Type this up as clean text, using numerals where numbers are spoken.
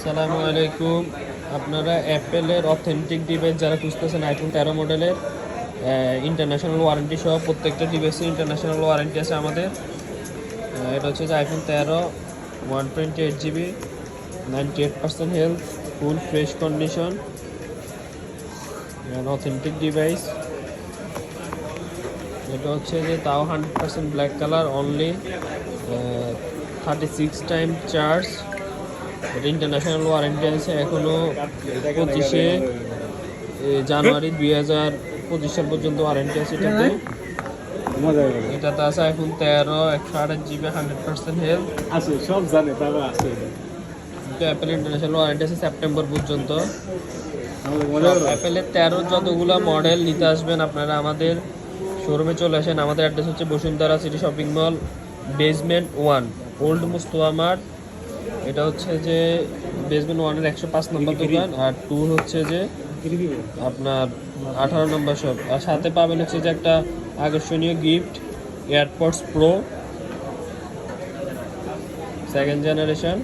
আসসালামু আলাইকুম। আপনারা অ্যাপেলের অথেন্টিক ডিভাইস যারা খুঁজতেছেন আইফোন 13 মডেলের ইন্টারন্যাশনাল ওয়ারেন্টি সহ প্রত্যেকটা ডিভাইসে ইন্টারন্যাশনাল ওয়ারেন্টি আছে আমাদের। এটা হচ্ছে যে iPhone 13 128GB 98% health, full fresh condition, authentic device. এটা হচ্ছে যে তাও 100% black colour, only 36 time charge. এটা ইন্টারন্যাশনাল ওয়ারেন্টি আছে এখনও 25শে জানুয়ারি 2025 সাল পর্যন্ত ওয়ারেন্টি আছে এটাতে। এটাতে আছে আইফোন 13 128GB 100% হেলথ আছে, সব জানে, তারা আছে। অ্যাপেল ইন্টারন্যাশনাল ওয়ারেন্টি আছে সেপ্টেম্বর পর্যন্ত। অ্যাপেলের 13 যতগুলো মডেল নিতে আসবেন আপনারা আমাদের শোরুমে চলে আসেন। আমাদের অ্যাড্রেস হচ্ছে Bashundhara city shopping mall, basement 1, old Mustafa mart. এটা হচ্ছে যে বেসমেন্ট 1-এর 105 নম্বর দোকান, আর 2 হচ্ছে যে আপনার 18 নম্বর শপ। আর সাথে পাবেন হচ্ছে যে একটা আকর্ষণীয় gift, AirPods pro 2nd generation.